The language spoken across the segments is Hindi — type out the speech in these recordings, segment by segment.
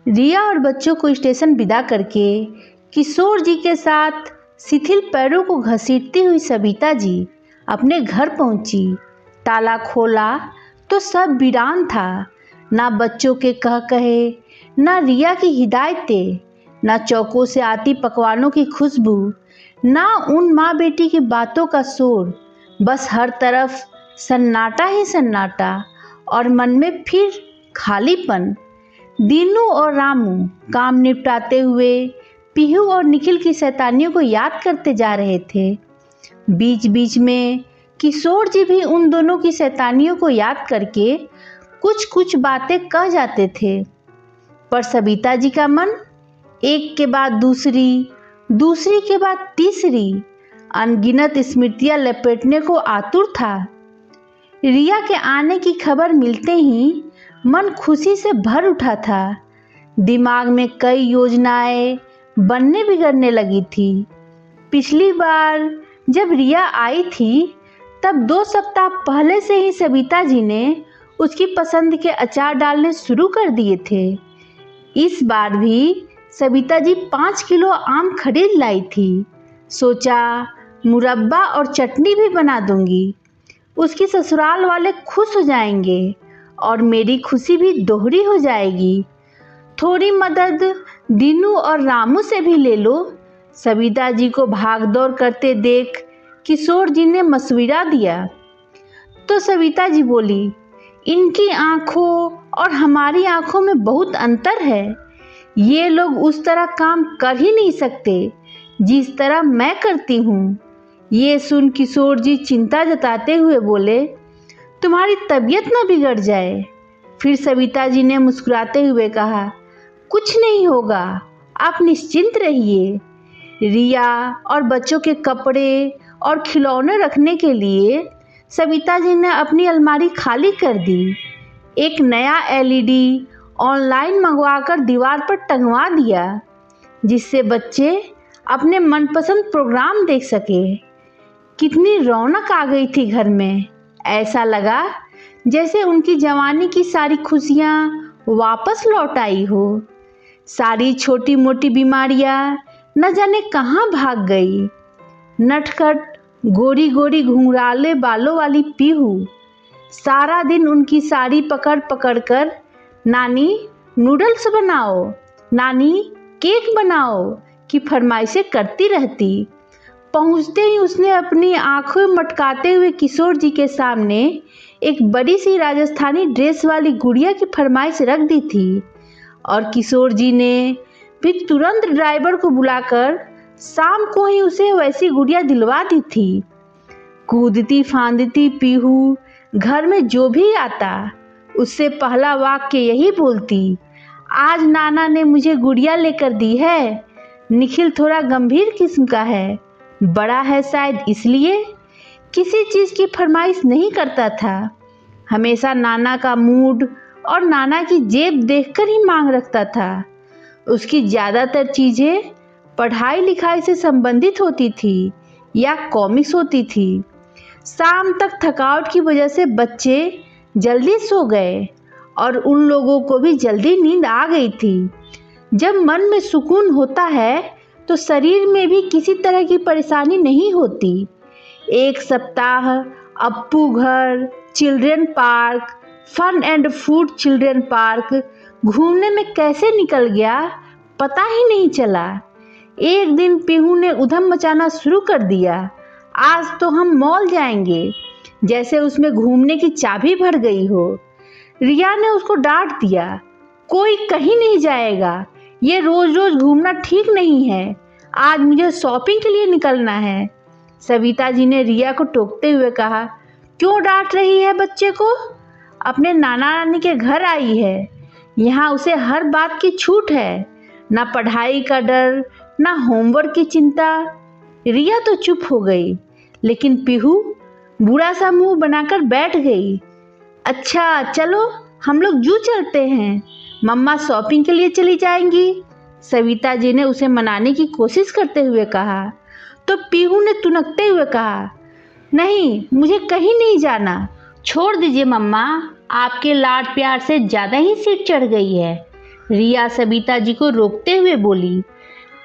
रिया और बच्चों को स्टेशन विदा करके किशोर जी के साथ शिथिल पैरों को घसीटती हुई सविता जी अपने घर पहुंची। ताला खोला तो सब वीरान था। ना बच्चों के कह कहे, ना रिया की हिदायतें, ना चौकों से आती पकवानों की खुशबू, ना उन माँ बेटी की बातों का शोर। बस हर तरफ सन्नाटा ही सन्नाटा और मन में फिर खालीपन। दीनू और रामू काम निपटाते हुए पीहू और निखिल की शैतानियों को याद करते जा रहे थे। बीच बीच में किशोर जी भी उन दोनों की शैतानियों को याद करके कुछ कुछ बातें कह जाते थे। पर सविता जी का मन एक के बाद दूसरी, दूसरी के बाद तीसरी अनगिनत स्मृतियां लपेटने को आतुर था। रिया के आने की खबर मिलते ही मन खुशी से भर उठा था। दिमाग में कई योजनाएं बनने बिगड़ने लगी थी। पिछली बार जब रिया आई थी तब 2 सप्ताह पहले से ही सविता जी ने उसकी पसंद के अचार डालने शुरू कर दिए थे। इस बार भी सविता जी 5 किलो आम खरीद लाई थी। सोचा मुरब्बा और चटनी भी बना दूंगी। उसकी ससुराल वाले खुश हो जाएंगे और मेरी खुशी भी दोहरी हो जाएगी। थोड़ी मदद दीनू और रामू से भी ले लो। सविता जी को भागदौड़ करते देख किशोर जी ने मशविरा दिया। तो सविता जी बोली, इनकी आंखों और हमारी आंखों में बहुत अंतर है। ये लोग उस तरह काम कर ही नहीं सकते जिस तरह मैं करती हूँ। ये सुन किशोर जी चिंता जताते हुए बोले, तुम्हारी तबीयत ना बिगड़ जाए। फिर सविता जी ने मुस्कुराते हुए कहा, कुछ नहीं होगा, आप निश्चिंत रहिए। रिया और बच्चों के कपड़े और खिलौने रखने के लिए सविता जी ने अपनी अलमारी खाली कर दी। एक नया एलईडी ऑनलाइन मंगवाकर दीवार पर टंगवा दिया जिससे बच्चे अपने मनपसंद प्रोग्राम देख सके। कितनी रौनक आ गई थी घर में। ऐसा लगा जैसे उनकी जवानी की सारी खुशियाँ वापस लौट आई हो। सारी छोटी मोटी बीमारियाँ न जाने कहाँ भाग गई। नटखट गोरी गोरी घुंघराले बालों वाली पीहू सारा दिन उनकी साड़ी पकड़ पकड़ कर नानी नूडल्स बनाओ, नानी केक बनाओ की फरमाइशें करती रहती। पहुंचते ही उसने अपनी आंखें मटकाते हुए किशोर जी के सामने एक बड़ी सी राजस्थानी ड्रेस वाली गुड़िया की फरमाइश रख दी थी और किशोर जी ने भी तुरंत ड्राइवर को बुलाकर शाम को ही उसे वैसी गुड़िया दिलवा दी थी। कूदती फांदती पीहू घर में जो भी आता उससे पहला वाक्य यही बोलती, आज नाना ने मुझे गुड़िया लेकर दी है। निखिल थोड़ा गंभीर किस्म का है, बड़ा है शायद इसलिए किसी चीज़ की फरमाइश नहीं करता था। हमेशा नाना का मूड और नाना की जेब देखकर ही मांग रखता था। उसकी ज़्यादातर चीज़ें पढ़ाई लिखाई से संबंधित होती थी या कॉमिक्स होती थी। शाम तक थकावट की वजह से बच्चे जल्दी सो गए और उन लोगों को भी जल्दी नींद आ गई थी। जब मन में सुकून होता है तो शरीर में भी किसी तरह की परेशानी नहीं होती। एक सप्ताह Appu Ghar, children park, fun and food children park घूमने में कैसे निकल गया पता ही नहीं चला। एक दिन पीहू ने उधम मचाना शुरू कर दिया, आज तो हम मॉल जाएंगे, जैसे उसमें घूमने की चाबी भर गई हो। रिया ने उसको डांट दिया, कोई कहीं नहीं जाएगा, ये रोज रोज घूमना ठीक नहीं है, आज मुझे शॉपिंग के लिए निकलना है। सविता जी ने रिया को टोकते हुए कहा, क्यों डांट रही है बच्चे को? अपने नाना नानी के घर आई है, यहाँ उसे हर बात की छूट है, ना पढ़ाई का डर, ना होमवर्क की चिंता। रिया तो चुप हो गई, लेकिन पीहू बुरा सा मुंह बनाकर बैठ गई। अच्छा चलो हम लोग जू चलते हैं, मम्मा शॉपिंग के लिए चली जाएंगी। सविता जी ने उसे मनाने की कोशिश करते हुए कहा तो पीहू ने तुनकते हुए कहा, नहीं मुझे कहीं नहीं जाना, छोड़ दीजिए मम्मा, आपके लाड प्यार से ज़्यादा ही सीट चढ़ गई है। रिया सविता जी को रोकते हुए बोली।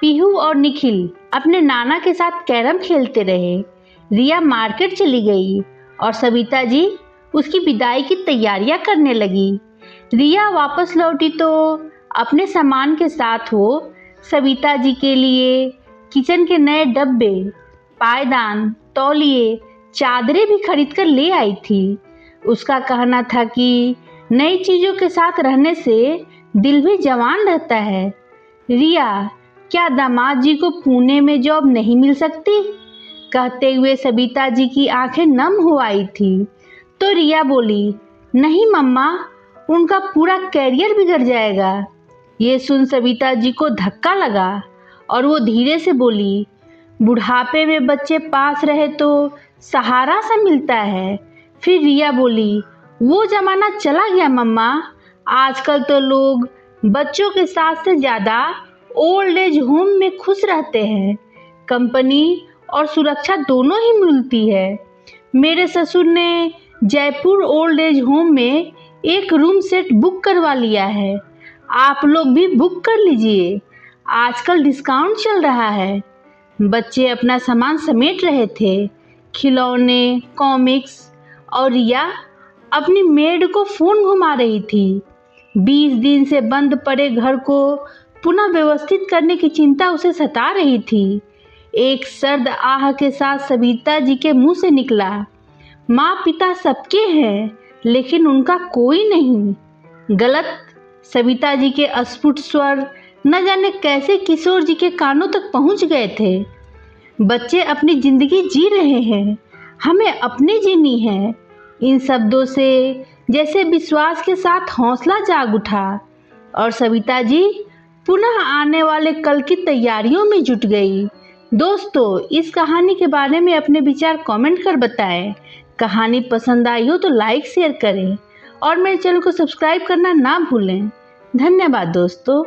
पीहू और निखिल अपने नाना के साथ कैरम खेलते रहे। रिया मार्केट चली गई और सविता जी उसकी विदाई की तैयारियां करने लगी। रिया वापस लौटी तो अपने सामान के साथ वो सविता जी के लिए किचन के नए डब्बे, पायदान, तौलिए, चादरें भी खरीद कर ले आई थी। उसका कहना था कि नई चीज़ों के साथ रहने से दिल भी जवान रहता है। रिया, क्या दामाद जी को पुणे में जॉब नहीं मिल सकती? कहते हुए सविता जी की आंखें नम हो आई थी। तो रिया बोली, नहीं मम्मा, उनका पूरा कैरियर बिगड़ जाएगा। ये सुन सविता जी को धक्का लगा और वो धीरे से बोली, बुढ़ापे में बच्चे पास रहे तो सहारा सा मिलता है। फिर रिया बोली, वो जमाना चला गया मम्मा, आजकल तो लोग बच्चों के साथ से ज़्यादा ओल्ड एज होम में खुश रहते हैं। कंपनी और सुरक्षा दोनों ही मिलती है। मेरे ससुर ने जयपुर ओल्ड एज होम में एक रूम सेट बुक करवा लिया है। आप लोग भी बुक कर लीजिए, आजकल डिस्काउंट चल रहा है। बच्चे अपना सामान समेट रहे थे, खिलौने, कॉमिक्स, और रिया अपनी मेड को फ़ोन घुमा रही थी। 20 दिन से बंद पड़े घर को पुनः व्यवस्थित करने की चिंता उसे सता रही थी। एक सर्द आह के साथ सविता जी के मुंह से निकला, माँ पिता सबके हैं लेकिन उनका कोई नहीं। गलत। सविता जी के अस्फुट स्वर न जाने कैसे किशोर जी के कानों तक पहुंच गए थे। बच्चे अपनी जिंदगी जी रहे हैं, हमें अपनी जीनी है। इन शब्दों से जैसे विश्वास के साथ हौसला जाग उठा और सविता जी पुनः आने वाले कल की तैयारियों में जुट गई। दोस्तों, इस कहानी के बारे में अपने विचार कमेंट कर बताएं। कहानी पसंद आई हो तो लाइक शेयर करें और मेरे चैनल को सब्सक्राइब करना ना भूलें। धन्यवाद दोस्तों।